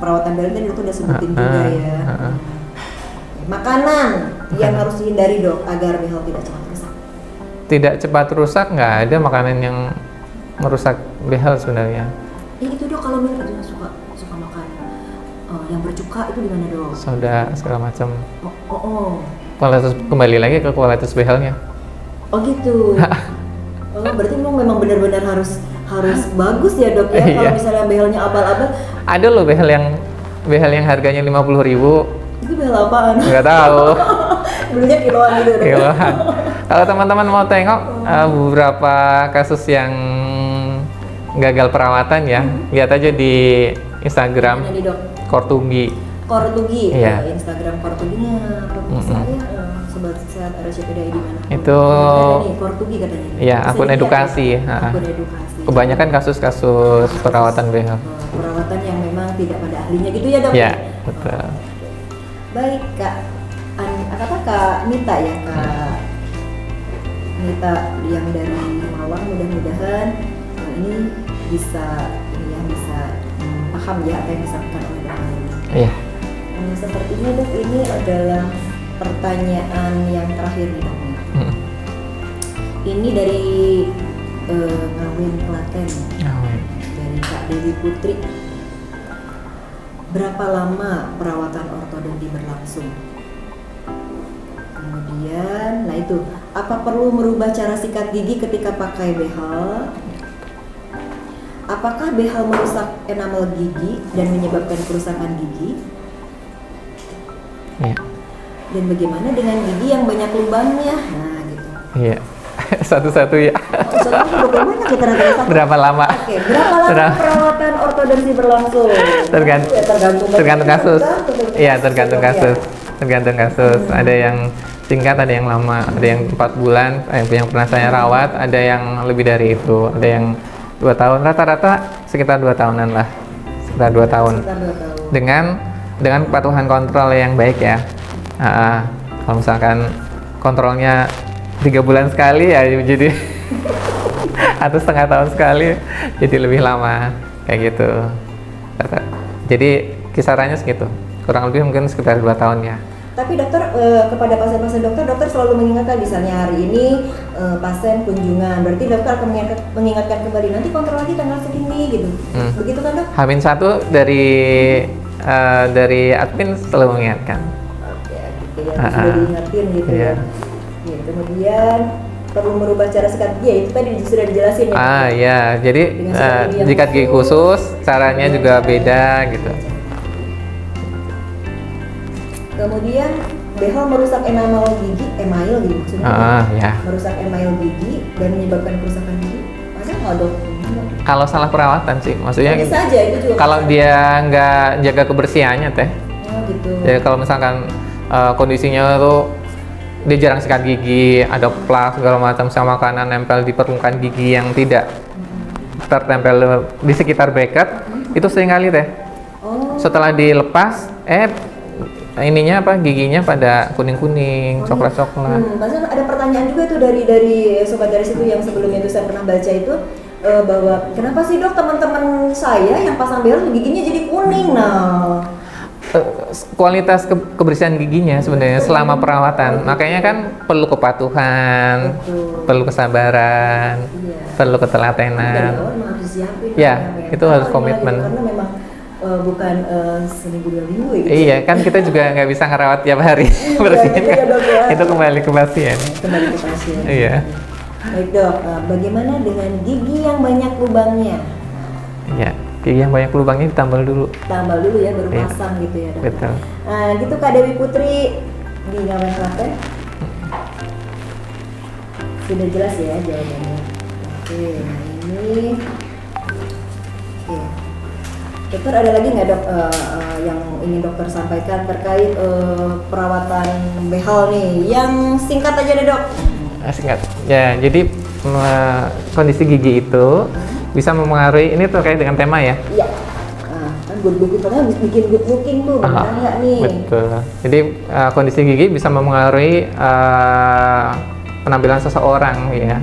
Speaker 1: perawatan behel tadi dokter udah sebutin juga ya. Makanan yang harus dihindari dok agar behel tidak cepat rusak.
Speaker 2: Tidak cepat rusak, nggak ada makanan yang merusak behel sebenarnya.
Speaker 1: Itu dok kalau minum itu suka makan yang bercuka itu gimana dok?
Speaker 2: Soda segala macam.
Speaker 1: Oh.
Speaker 2: Kualitas kembali lagi ke kualitas behelnya.
Speaker 1: Oh gitu. Oh berarti memang benar-benar harus bagus ya dok ya.
Speaker 2: Iya.
Speaker 1: Kalau misalnya behelnya abal-abal.
Speaker 2: Ada loh behel yang harganya 50.000.
Speaker 1: Itu behel apaan?
Speaker 2: Nggak tahu.
Speaker 1: Belinya kiloan gitu dok.
Speaker 2: Kiloan. Kalau teman-teman mau tengok beberapa kasus yang gagal perawatan ya, lihat aja di Instagram
Speaker 1: Mana nih dok?
Speaker 2: Kortugi.
Speaker 1: Kortugi,
Speaker 2: Iya.
Speaker 1: Instagram Kortuginya apa bisa ya? Sobat sehat RSCPDI di mana?
Speaker 2: Itu
Speaker 1: Ada nih, Kortugi katanya.
Speaker 2: iya,
Speaker 1: Bisa
Speaker 2: akun
Speaker 1: dilihat
Speaker 2: edukasi.
Speaker 1: ya? Akun edukasi.
Speaker 2: Kebanyakan kasus-kasus perawatan behel.
Speaker 1: Perawatan yang memang tidak pada ahlinya gitu ya dok?
Speaker 2: Iya, betul.
Speaker 1: Baik kak, Kak Nita ya kak Nita yang dari Malang, mudah-mudahan ini bisa paham ya apa yang disampaikan oleh dokter ini.
Speaker 2: Iya.
Speaker 1: Sepertinya dok ini adalah pertanyaan yang terakhir nih dok. Ini dari Ngawin Klaten dari Kak Dewi Putri. Berapa lama perawatan ortodonti berlangsung? Kemudian, nah itu, apa perlu merubah cara sikat gigi ketika pakai behel? Apakah behel merusak enamel gigi dan menyebabkan kerusakan gigi?
Speaker 2: Iya.
Speaker 1: Dan bagaimana dengan gigi yang banyak lubangnya? Nah, gitu.
Speaker 2: Iya. Satu-satu ya.
Speaker 1: Soalnya udah banyak ya ternyata.
Speaker 2: Berapa lama?
Speaker 1: Oke, berapa lama perawatan ortodonti berlangsung?
Speaker 2: Tergantung kasus. Iya, tergantung kasus. Tergantung kasus. Ada yang singkat, ada yang lama, ada yang 4 bulan, yang pernah saya rawat, ada yang lebih dari itu, ada yang 2 tahun. Rata-rata sekitar 2 tahunan lah. Sekitar 2 tahun. Dengan kepatuhan kontrol yang baik ya. Kalau misalkan kontrolnya 3 bulan sekali ya jadi atau setengah tahun sekali jadi lebih lama kayak gitu. Jadi kisarannya segitu, kurang lebih mungkin sekitar 2 tahun ya.
Speaker 1: Tapi dokter kepada pasien-pasien dokter selalu mengingatkan, misalnya hari ini pasien kunjungan, berarti dokter akan mengingatkan kembali nanti kontrol lagi tanggal segini gitu. Begitu kan dok?
Speaker 2: H-1 dari admin selalu mengingatkan.
Speaker 1: Oke, gitu ya, sudah diingatin gitu ya. Ya. Kemudian perlu merubah cara sikat gigi, ya itu tadi sudah dijelasin ya.
Speaker 2: Ya, jadi sikat gigi khusus, caranya juga beda gitu.
Speaker 1: Kemudian behel merusak enamel gigi, email gitu maksudnya.
Speaker 2: Ya.
Speaker 1: Merusak email gigi dan menyebabkan kerusakan gigi. Masa nggak dok?
Speaker 2: Kalau salah perawatan sih, maksudnya
Speaker 1: bisa aja itu juga.
Speaker 2: kalau dia nggak jaga kebersihannya teh.
Speaker 1: Oh gitu.
Speaker 2: Jadi kalau misalkan kondisinya tuh dia jarang sikat gigi, ada plak segala macam sama makanan nempel di permukaan gigi yang tidak tertempel di sekitar bracket, itu seringkali teh. Setelah dilepas, ininya giginya pada kuning-kuning, coklat-coklat.
Speaker 1: Pasal ada pertanyaan juga tuh dari sobat garis itu yang sebelumnya itu saya pernah baca itu bahwa kenapa sih dok teman-teman saya yang pasang behel giginya jadi kuning? Nah,
Speaker 2: kualitas kebersihan giginya sebenarnya selama perawatan, makanya kan perlu kepatuhan, perlu kesabaran, perlu ketelatenan.
Speaker 1: Dari awal memang harus disiapin.
Speaker 2: Ya, itu harus komitmen.
Speaker 1: Karena memang bukan seminggu 2 minggu gitu.
Speaker 2: Iya, kan kita juga nggak bisa ngerawat tiap hari bersihin
Speaker 1: gitu
Speaker 2: kan.
Speaker 1: ya, dok, ya.
Speaker 2: Itu kembali ke pasien.
Speaker 1: Kembali ke pasien.
Speaker 2: Iya.
Speaker 1: Baik dok, bagaimana dengan gigi yang banyak lubangnya?
Speaker 2: Iya. gigi yang banyak lubangnya ditambal dulu.
Speaker 1: Tambal dulu ya, baru
Speaker 2: Iya.
Speaker 1: pasang gitu ya, Dok.
Speaker 2: Betul.
Speaker 1: Nah, gitu Kak Dewi Putri di Ngawen Klaten. Sudah jelas ya jawabannya. Oke, nah ini. Oke. Dokter, ada lagi nggak dok yang ingin dokter sampaikan terkait perawatan behel nih? Yang singkat aja deh dok.
Speaker 2: Singkat. Ya, jadi kondisi gigi itu bisa mempengaruhi, ini terkait dengan tema ya.
Speaker 1: Iya. Nah, kan good looking, karena bikin good looking tuh, benar nggak nih?
Speaker 2: Betul. Jadi kondisi gigi bisa mempengaruhi penampilan seseorang ya,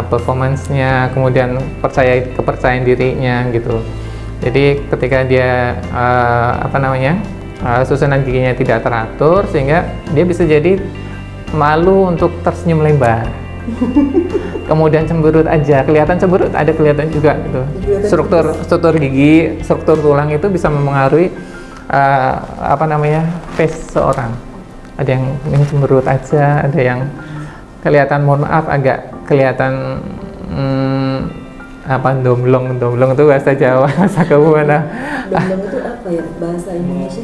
Speaker 2: performance-nya, kemudian kepercayaan dirinya gitu. Jadi ketika dia susunan giginya tidak teratur, sehingga dia bisa jadi malu untuk tersenyum lebar. Kemudian cemberut aja, kelihatan cemberut, ada kelihatan juga gitu. Struktur gigi, struktur tulang itu bisa mempengaruhi face seorang. Ada yang cemberut aja, ada yang kelihatan, mohon maaf, agak kelihatan domblong itu bahasa Jawa, bahasa kamu mana?
Speaker 1: Domblong itu apa ya bahasa Indonesia?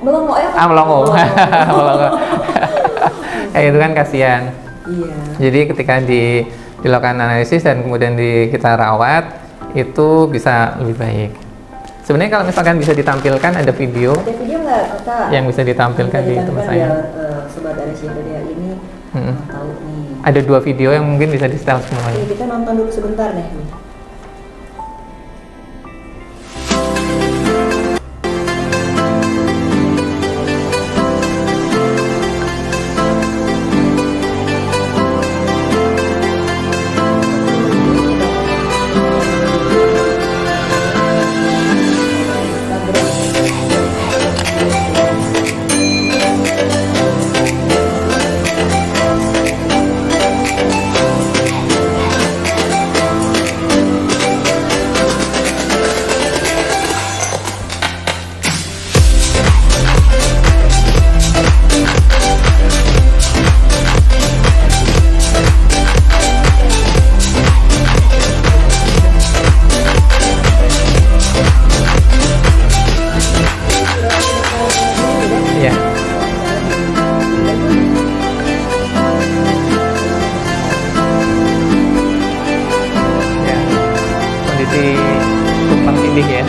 Speaker 1: Melongo ya?
Speaker 2: Melongo. Melongo. Kayak itu kan kasihan.
Speaker 1: Iya.
Speaker 2: Jadi ketika dilakukan analisis dan kemudian kita rawat, itu bisa lebih baik. Sebenarnya kalau misalkan bisa ditampilkan ada video.
Speaker 1: Ada video nggak Kak?
Speaker 2: Yang bisa ditampilkan di tempat saya.
Speaker 1: Sobat RSCD ini tahu nih.
Speaker 2: Ada 2 video yang mungkin bisa di setel semuanya.
Speaker 1: Oke, kita nonton dulu sebentar nih. Tumpang tindih ya.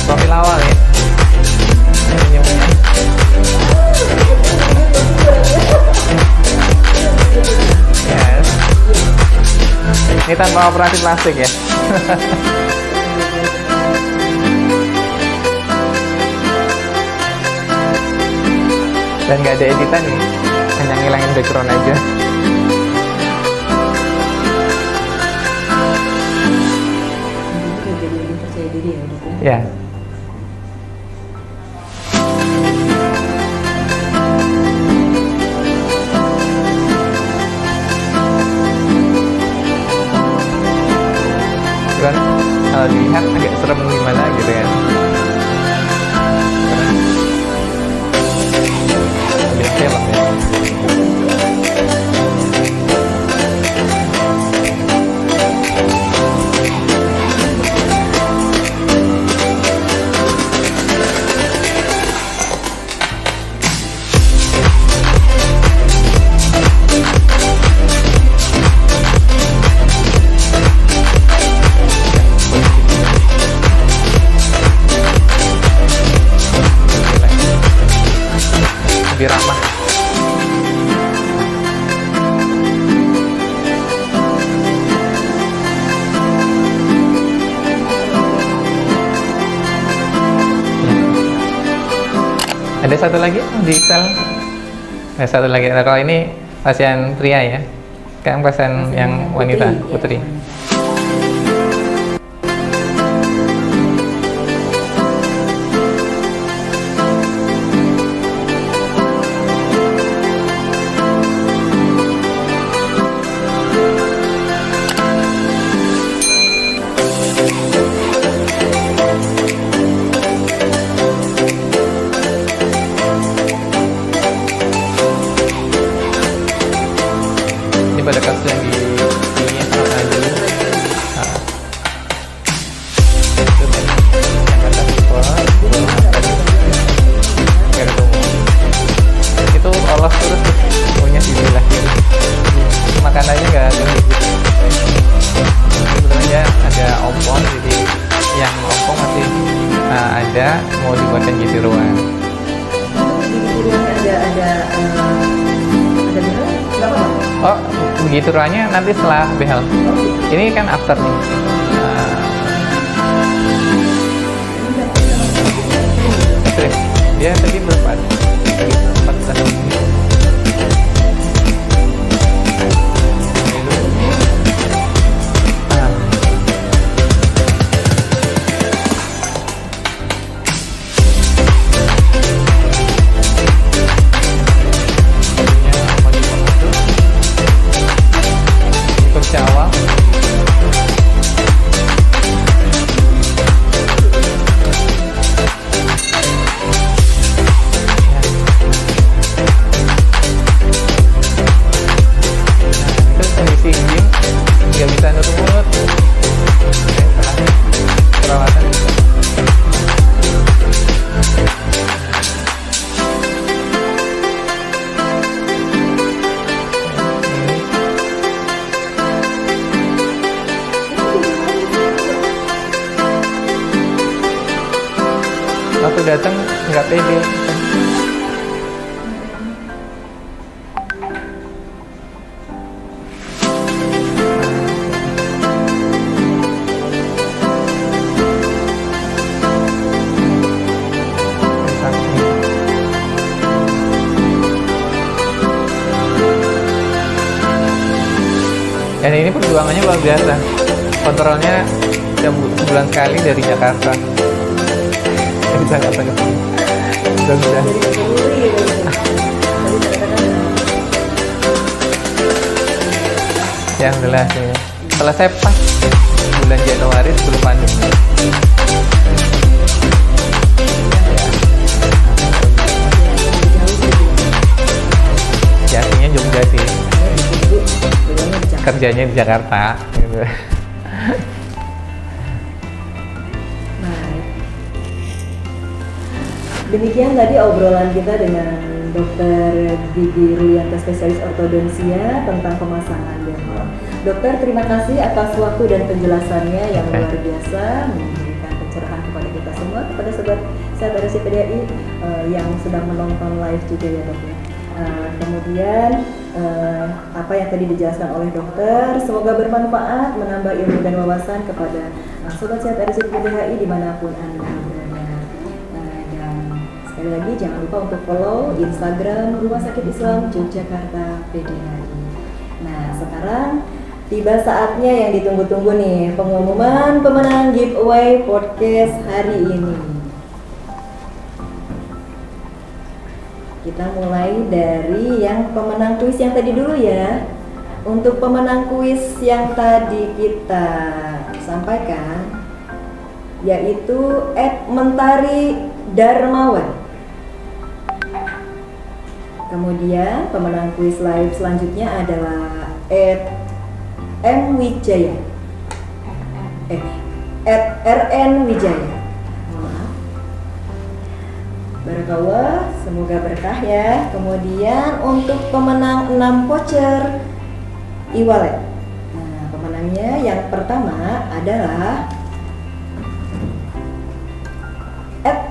Speaker 1: Profil awal ya. Yes. Ini tanpa operasi plastik ya. Dan nggak ada editan nih, hanya ngilangin background aja. Jadi lebih percaya diri ya dok ya.
Speaker 2: Ya. Kan kalau dilihat agak serem gimana gitu ya. Lebih film ya. Lebih ramah. Ada satu lagi di sel. Ada satu lagi. Nah, kalau ini pasien pria ya. Kan pasien yang wanita, putri. Pada kasus yang di sini sama tadi itu yang kata tipe itu olah terus punya sisi lahir makanannya nggak ada sebenarnya ada ompong, jadi yang ompong masih ada mau dibuatkan gizi ruang. Oh, begitu ruangnya nanti setelah behel. Ini kan after nih. Dia tadi berapa? 14 menit. Awal itu kondisi izin nggak bisa nurut perawatan waktu datang nggak pede. Dan ini perjuangannya luar biasa. Kontrolnya sebulan sekali dari Jakarta. Bisa nggak ke sini? Udah. Ya, jelas ya. Selesai pas bulan Januari sebelum pandemi. Ya, aslinya Jogja sih. Kerjanya di Jakarta. Gitu.
Speaker 1: Demikian tadi obrolan kita dengan Dr. Gigi Rulianto, spesialis ortodonsia, tentang pemasangan behel. Dokter, terima kasih atas waktu dan penjelasannya yang luar biasa, memberikan pencerahan kepada kita semua, kepada sobat sehat RSI PDHI yang sedang menonton live juga ya dok ya. Kemudian apa yang tadi dijelaskan oleh dokter semoga bermanfaat, menambah ilmu dan wawasan kepada sobat sehat RSI PDHI dimanapun Anda berada. Sekali lagi jangan lupa untuk follow Instagram Rumah Sakit Islam Yogyakarta PDHI. Nah, sekarang tiba saatnya yang ditunggu-tunggu nih, pengumuman pemenang giveaway podcast hari ini. Kita mulai dari yang pemenang kuis yang tadi dulu ya. Untuk pemenang kuis yang tadi kita sampaikan yaitu @mentari Darmawan. Kemudian pemenang kuis live selanjutnya adalah @mwijaya, @rnwijaya. Maaf. Barakallah, semoga berkah ya. Kemudian untuk pemenang 6 voucher e-wallet. Nah, pemenangnya yang pertama adalah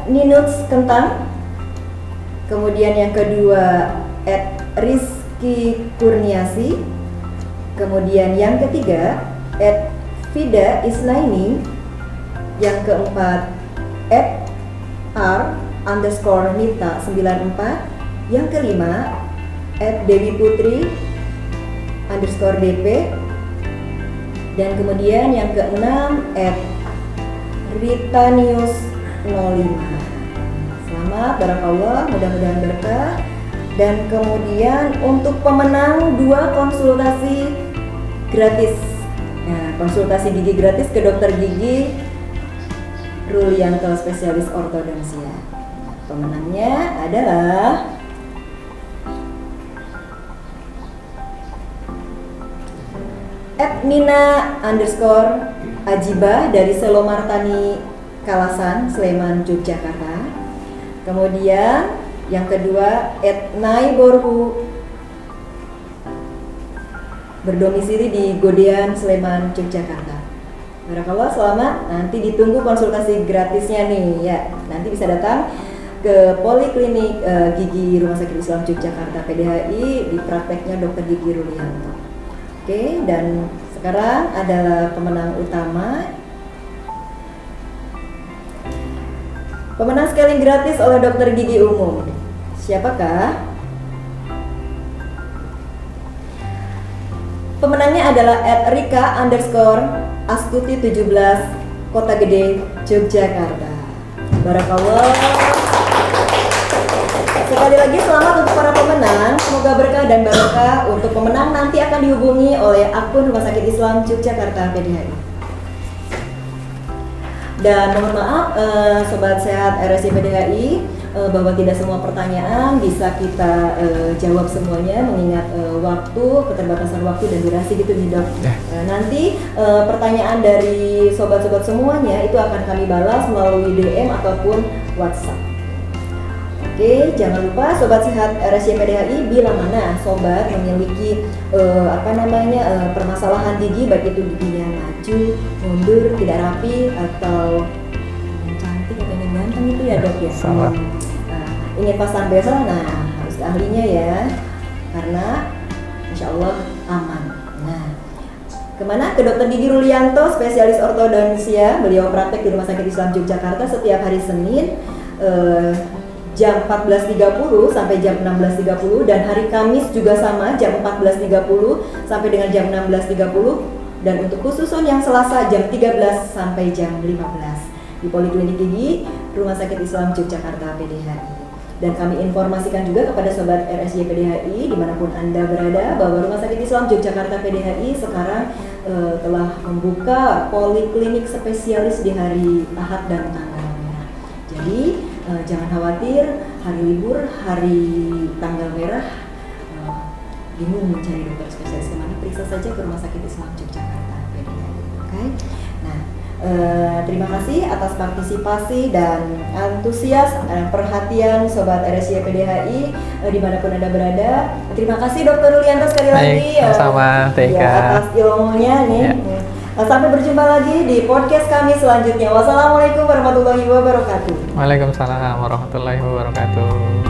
Speaker 1: @ninuts kentang. Kemudian yang kedua @rizky kurniasi. Kemudian yang ketiga @vida isnaini. Yang keempat @r @Nita 94. Yang kelima @DewiPutri_DP. Dan kemudian yang keenam @RitaNews05. Selamat, barakallah, mudah-mudahan berkah. Dan kemudian untuk pemenang 2 konsultasi gratis, konsultasi gigi gratis ke dokter gigi Rulianto, spesialis ortodonsia. Pemenangnya adalah @Nina_Ajibah dari Selomartani Kalasan, Sleman, Yogyakarta. Kemudian yang kedua @Naiborhu, berdomisili di Godean, Sleman, Yogyakarta. Barakallah, selamat. Nanti ditunggu konsultasi gratisnya nih ya. Nanti bisa datang ke Poliklinik Gigi Rumah Sakit Islam Yogyakarta PDHI di prakteknya Dr. Gigi Rulianto. Oke, dan sekarang adalah pemenang utama. Pemenang scaling gratis oleh dokter gigi umum. Siapakah? Pemenangnya adalah @Rika_Astuti17, Kota Gede, Yogyakarta. Barakallah. Sekali lagi selamat untuk para pemenang. Semoga berkah dan barokah. Untuk pemenang nanti akan dihubungi oleh akun Rumah Sakit Islam Yogyakarta PDHI. Dan mohon maaf Sobat Sehat RSI PDHI, bahwa tidak semua pertanyaan bisa kita jawab semuanya, mengingat waktu, keterbatasan waktu dan durasi gitu nih dok. Nanti pertanyaan dari sobat-sobat semuanya itu akan kami balas melalui DM ataupun WhatsApp. Oke, jangan lupa Sobat Sehat RSI PDHI, bila mana sobat memiliki permasalahan gigi, baik itu giginya maju, mundur, tidak rapi, atau yang cantik atau yang ganteng itu ya dok ya. Ingin pasang bezel, nah harus ke ahlinya ya, karena insya Allah aman. Nah, kemana? Ke Dokter Gigi Rulianto, spesialis ortodonsia. Beliau praktek di Rumah Sakit Islam Yogyakarta setiap hari Senin jam 14.30 sampai jam 16.30, dan hari Kamis juga sama jam 14.30 sampai dengan jam 16.30, dan untuk khusus yang Selasa jam 13 sampai jam 15 di Poliklinik Gigi Rumah Sakit Islam Yogyakarta PDHI. Dan kami informasikan juga kepada Sobat RSI PDHI dimanapun Anda berada, bahwa Rumah Sakit Islam Yogyakarta PDHI sekarang telah membuka poliklinik spesialis di hari Ahad dan tanggal merah. Jadi jangan khawatir, hari libur, hari tanggal merah, bingung mencari dokter spesialis kemana, periksa saja ke Rumah Sakit Islam Yogyakarta PDHI. Oke? Nah, terima kasih atas partisipasi dan antusias perhatian Sobat RSI PDHI dimanapun Anda berada. Terima kasih Dokter Rulianto sekali lagi
Speaker 2: sama
Speaker 1: atas ilmunya nih. Sampai berjumpa lagi di podcast kami selanjutnya. Wassalamualaikum warahmatullahi wabarakatuh.
Speaker 2: Waalaikumsalam warahmatullahi wabarakatuh.